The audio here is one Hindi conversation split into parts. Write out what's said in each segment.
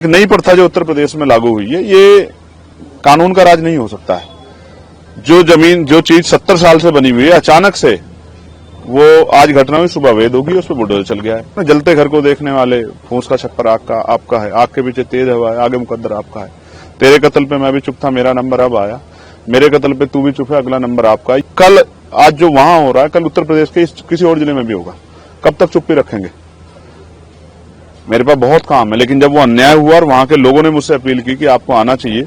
नई प्रथा जो उत्तर प्रदेश में लागू हुई है, ये कानून का राज नहीं हो सकता है। जो चीज 70 साल से बनी हुई है, अचानक से वो आज घटना हुई, सुबह वेद होगी, उस पर बुलडोजर चल गया है। जलते घर को देखने वाले, फूस का छप्पर आपका है, आग के पीछे तेज हवा है, आगे मुकद्दर आपका है। तेरे कत्ल पे मैं भी चुप था, मेरा नंबर अब आया। मेरे कत्ल पे तू भी चुप है, अगला नंबर आपका है। कल आज जो वहां हो रहा है, कल उत्तर प्रदेश के किसी और जिले में भी होगा। कब तक चुप्पी रखेंगे? मेरे पास बहुत काम है, लेकिन जब वो अन्याय हुआ और वहां के लोगों ने मुझसे अपील की कि आपको आना चाहिए।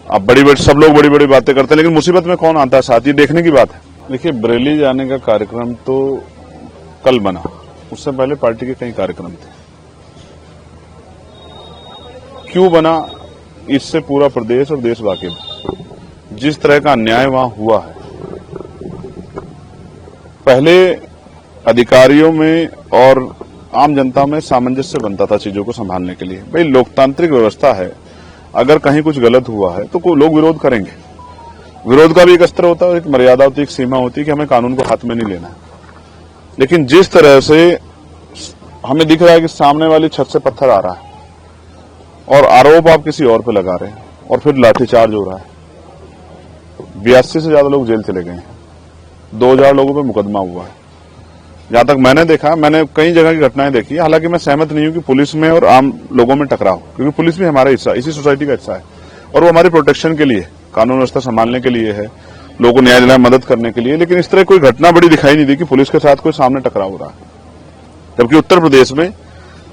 अब सब लोग बड़ी बड़ी बातें करते हैं, लेकिन मुसीबत में कौन आता है साथ, ये देखने की बात है। देखिए, बरेली जाने का कार्यक्रम तो कल बना, उससे पहले पार्टी के कई कार्यक्रम थे। क्यों बना, इससे पूरा प्रदेश और देश वाकिफ। जिस तरह का अन्याय वहां हुआ है, पहले अधिकारियों में और आम जनता में सामंजस्य बनता था चीजों को संभालने के लिए। भाई, लोकतांत्रिक व्यवस्था है, अगर कहीं कुछ गलत हुआ है तो लोग विरोध करेंगे। विरोध का भी एक स्तर होता है, एक मर्यादा होती है, एक सीमा होती है कि हमें कानून को हाथ में नहीं लेना है। लेकिन जिस तरह से हमें दिख रहा है कि सामने वाली छत से पत्थर आ रहा है और आरोप आप किसी और पे लगा रहे हैं और फिर लाठीचार्ज हो रहा है। 82 से ज्यादा लोग जेल चले गए हैं, 2000 लोगों पे मुकदमा हुआ है। जहां तक मैंने देखा, मैंने कई जगह की घटनाएं देखी, हालांकि मैं सहमत नहीं हूं कि पुलिस में और आम लोगों में टकराव, क्योंकि पुलिस भी हमारा हिस्सा, इसी सोसाइटी का हिस्सा है और वो हमारी प्रोटेक्शन के लिए, कानून व्यवस्था संभालने के लिए है, लोगों को न्याय दिलाने में मदद करने के लिए। लेकिन इस तरह कोई घटना बड़ी दिखाई नहीं दी कि पुलिस के साथ कोई सामने टकराव हो रहा है। जबकि उत्तर प्रदेश में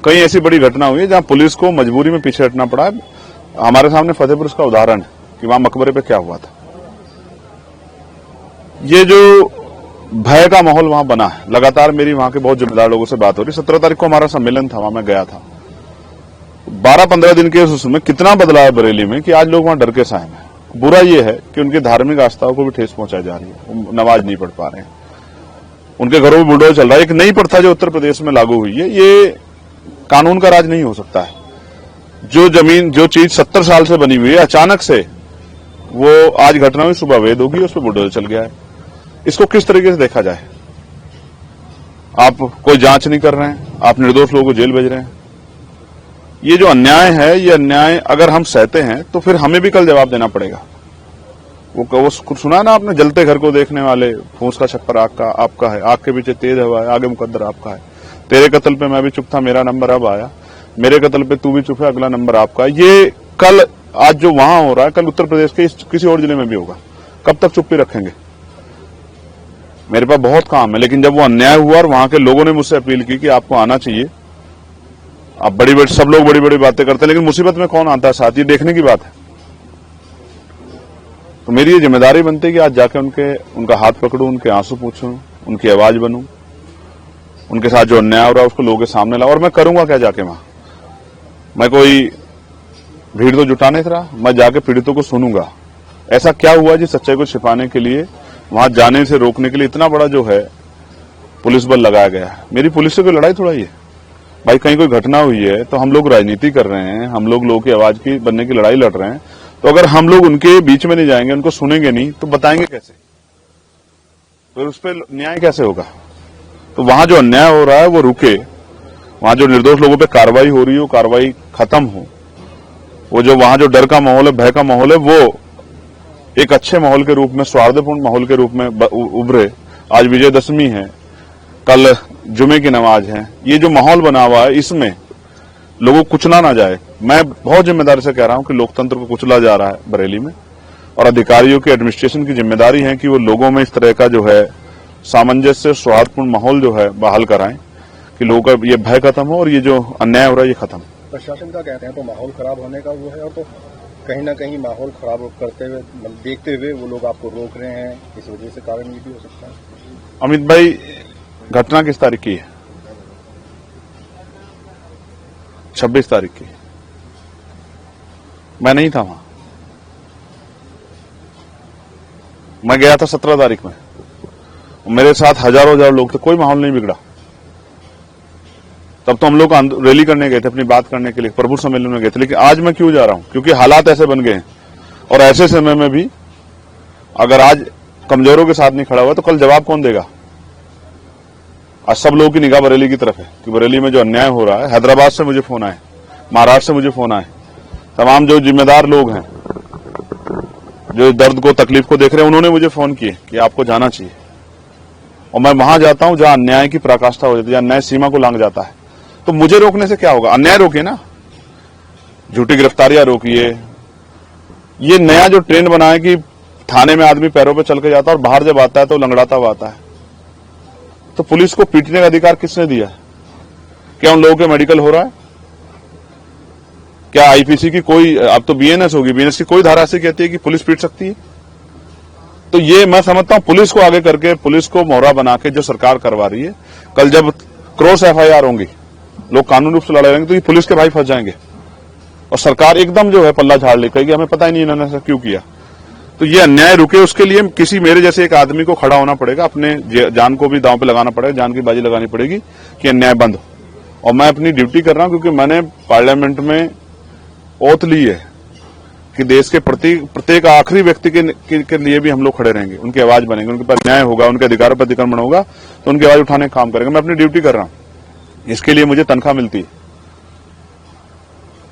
कई ऐसी बड़ी घटना हुई है जहां पुलिस को मजबूरी में पीछे हटना पड़ा है। हमारे सामने फतेहपुर उसका उदाहरण है कि वहां मकबरे पे क्या हुआ था। ये जो भय का माहौल वहां बना है, लगातार मेरी वहां के बहुत जिम्मेदार लोगों से बात हो रही। 17 तारीख को हमारा सम्मेलन था, वहां मैं गया था। 12-15 दिन के उसमें कितना बदलाव है बरेली में कि आज लोग वहां डर के साए हैं। बुरा यह है कि उनकी धार्मिक आस्थाओं को भी ठेस पहुंचाई जा रही है, नमाज नहीं पढ़ पा रहे हैं, उनके घरों में बुलडोजर चल रहा है। एक नई प्रथा जो उत्तर प्रदेश में लागू हुई है, ये कानून का राज नहीं हो सकता है। जो चीज 70 साल से बनी हुई है, अचानक से वो आज घटना हुई, सुबह वेद होगी, उस पर बुलडोजर चल गया है। इसको किस तरीके से देखा जाए? आप कोई जांच नहीं कर रहे हैं, आप निर्दोष लोगों को जेल भेज रहे हैं। ये जो अन्याय है, ये अन्याय अगर हम सहते हैं तो फिर हमें भी कल जवाब देना पड़ेगा। वो सुना ना आपने, जलते घर को देखने वाले, फूस का छप्पर आपका है, आग के पीछे तेज हवा है, आगे मुकद्दर आपका है। तेरे कत्ल पे मैं भी चुप था, मेरा नंबर अब आया। मेरे कत्ल पे तू भी चुप है, अगला नंबर आपका है। ये कल आज जो वहां हो रहा है, कल उत्तर प्रदेश के किसी और जिले में भी होगा। कब तक चुप्पी रखेंगे? मेरे पास बहुत काम है, लेकिन जब वो अन्याय हुआ और वहां के लोगों ने मुझसे अपील की कि आपको आना चाहिए। अब सब लोग बड़ी बड़ी बातें करते हैं, लेकिन मुसीबत में कौन आता है साथ, ये देखने की बात है। तो मेरी ये जिम्मेदारी बनती है कि आज जाके उनका हाथ पकड़ूं, उनके आंसू पूछूं, उनकी आवाज बनूं, उनके साथ जो अन्याय हो रहा है उसको लोगों के सामने लाऊं। और मैं करूंगा क्या जाके वहां? मैं कोई भीड़ तो जुटा नहीं रहा, मैं जाके पीड़ितों को सुनूंगा। ऐसा क्या हुआ जिस सच्चाई को छिपाने के लिए, वहां जाने से रोकने के लिए इतना बड़ा जो है पुलिस बल लगाया गया है। मेरी पुलिस से कोई लड़ाई थोड़ा ही है भाई। कहीं कोई घटना हुई है तो हम लोग राजनीति कर रहे हैं, हम लोगों की आवाज की बनने की लड़ाई लड़ रहे हैं। तो अगर हम लोग उनके बीच में नहीं जाएंगे, उनको सुनेंगे नहीं, तो बताएंगे कैसे? फिर उस पर न्याय कैसे होगा? तो वहां जो अन्याय हो रहा है वो रुके, वहां जो निर्दोष लोगों पर कार्रवाई हो रही है वो कार्रवाई खत्म हो। वो जो वहां जो डर का माहौल है, भय का माहौल है, वो एक अच्छे माहौल के रूप में, सौहार्दपूर्ण माहौल के रूप में उभरे। आज विजयदशमी है, कल जुमे की नमाज है। ये जो माहौल बना हुआ है, इसमें लोगों को कुचला ना जाए। मैं बहुत जिम्मेदारी से कह रहा हूं कि लोकतंत्र को कुचला जा रहा है बरेली में, और अधिकारियों की, एडमिनिस्ट्रेशन की जिम्मेदारी है कि वो लोगों में इस तरह का जो है सामंजस्य, सौहार्दपूर्ण माहौल जो है बहाल कराएं कि लोगों का ये भय खत्म हो और ये जो अन्याय हो रहा है ये खत्म। प्रशासन का कहते हैं तो माहौल खराब होने का वो है, और तो कहीं ना कहीं माहौल खराब करते हुए, देखते हुए वो लोग आपको रोक रहे हैं, इस वजह से कारण ये भी हो सकता है। अमित भाई, घटना किस तारीख की है? 26 तारीख की। मैं नहीं था वहां, मैं गया था 17 तारीख में। मेरे साथ हजारों लोग थे, कोई माहौल नहीं बिगड़ा। तब तो हम लोग रैली करने गए थे, अपनी बात करने के लिए, प्रभु सम्मेलन में गए थे। लेकिन आज मैं क्यों जा रहा हूं? क्योंकि हालात ऐसे बन गए हैं, और ऐसे समय में भी अगर आज कमजोरों के साथ नहीं खड़ा हुआ तो कल जवाब कौन देगा? आज सब लोगों की निगाह बरेली की तरफ है कि बरेली में जो अन्याय हो रहा है। हैदराबाद से मुझे फोन आए महाराष्ट्र से मुझे फोन आए, तमाम जो जिम्मेदार लोग हैं, जो दर्द को तकलीफ को देख रहे हैं, उन्होंने मुझे फोन किए कि आपको जाना चाहिए। और मैं वहां जाता हूं जहां अन्याय की पराकाष्ठा हो जाती है, जहां अन्याय सीमा को लांघ जाता है। तो मुझे रोकने से क्या होगा? अन्याय रोकिए ना, झूठी गिरफ्तारियां रोकिए। ये नया जो ट्रेंड बना है कि थाने में आदमी पैरों पे चल के जाता है और बाहर जब आता है तो लंगड़ाता हुआ आता है, तो पुलिस को पीटने का अधिकार किसने दिया है? क्या उन लोगों के मेडिकल हो रहा है? क्या आईपीसी की कोई, अब तो बीएनएस होगी, बीएनएस की कोई धारा ऐसी कहती है कि पुलिस पीट सकती है? तो ये मैं समझता हूं पुलिस को आगे करके, पुलिस को मोहरा बना के जो सरकार करवा रही है, कल जब क्रॉस एफआईआर होंगी, लोग कानूनी रूप से लड़ाई रहेंगे, तो ये पुलिस के भाई फंस जाएंगे और सरकार एकदम जो है पल्ला झाड़ ले, कहेगी हमें पता ही नहीं इन्होंने ऐसा क्यों किया। तो ये अन्याय रुके, उसके लिए किसी मेरे जैसे एक आदमी को खड़ा होना पड़ेगा, अपने जान को भी दांव पे लगाना पड़ेगा, जान की बाजी लगानी पड़ेगी कि अन्याय बंद हो। और मैं अपनी ड्यूटी कर रहा हूं क्योंकि मैंने पार्लियामेंट में ओथ ली है कि देश के प्रत्येक आखिरी व्यक्ति के लिए भी हम लोग खड़े रहेंगे, उनकी आवाज बनेंगे, उनके पास न्याय होगा, उनके अधिकारों पर अतिक्रमण होगा तो उनकी आवाज उठाने का काम करेंगे। मैं अपनी ड्यूटी कर रहा हूं, इसके लिए मुझे तनख्वाह मिलती है।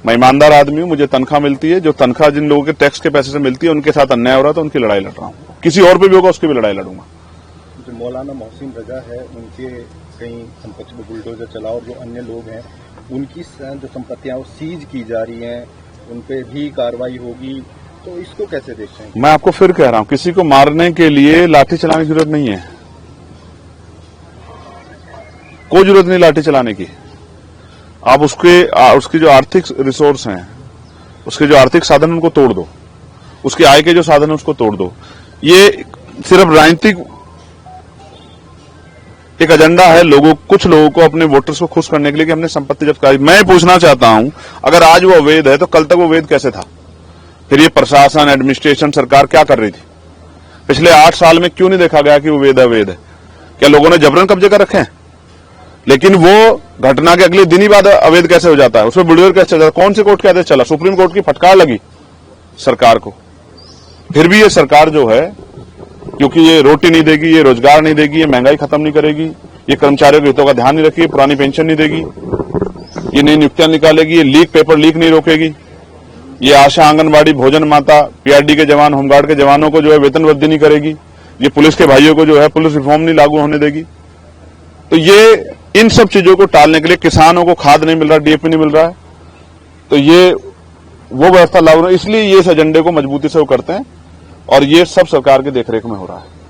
मैं ईमानदार आदमी हूं, मुझे तनख्वाह मिलती है। जो तनख्वाह जिन लोगों के टैक्स के पैसे से मिलती है, उनके साथ अन्याय हो रहा है तो उनकी लड़ाई लड़ रहा हूं। किसी और पे भी होगा उसकी भी लड़ाई लड़ूंगा। जो मौलाना मोहसिन रजा है, उनके कहीं संपत्ति में बुलडोजर चला और जो अन्य लोग हैं उनकी जो संपत्तियां सीज की जा रही हैं, उन पे भी कार्रवाई होगी, तो इसको कैसे देखते हैं? मैं आपको फिर कह रहा हूं, किसी को मारने के लिए लाठी चलाने की जरूरत नहीं है, कोई जरूरत नहीं लाठी चलाने की। आप उसकी जो आर्थिक रिसोर्स हैं, उसके जो आर्थिक साधन उनको तोड़ दो, उसके आय के जो साधन है उसको तोड़ दो। ये सिर्फ राजनीतिक एक एजेंडा है, कुछ लोगों को, अपने वोटर्स को खुश करने के लिए कि हमने संपत्ति जब्त कराई। मैं पूछना चाहता हूं, अगर आज वो अवैध है तो कल तक वो अवैध कैसे था? फिर ये प्रशासन, एडमिनिस्ट्रेशन, सरकार क्या कर रही थी? पिछले 8 साल में क्यों नहीं देखा गया कि वो अवैध है? क्या लोगों ने जबरन कब्जे कर रखे हैं? लेकिन वो घटना के अगले दिन ही बाद अवैध कैसे हो जाता है? उसमें बुलडोजर कैसे चल जाता है? कौन से कोर्ट के आदेश चला? सुप्रीम कोर्ट की फटकार लगी सरकार को। फिर भी ये सरकार जो है, क्योंकि ये रोटी नहीं देगी, ये रोजगार नहीं देगी, ये महंगाई खत्म नहीं करेगी, ये कर्मचारियों के हितों का ध्यान नहीं रखेगी, पुरानी पेंशन नहीं देगी, ये नई नियुक्तियां निकालेगी, ये पेपर लीक नहीं रोकेगी, ये आशा, आंगनबाड़ी, भोजन माता, पीआरडी के जवान, होमगार्ड के जवानों को जो है वेतन वृद्धि नहीं करेगी, ये पुलिस के भाइयों को जो है पुलिस रिफॉर्म नहीं लागू होने देगी। तो ये इन सब चीजों को टालने के लिए, किसानों को खाद नहीं मिल रहा, डीएपी नहीं मिल रहा है, तो ये वो व्यवस्था लागू, इसलिए ये इस एजेंडे को मजबूती से वो करते हैं और ये सब सरकार की देखरेख में हो रहा है।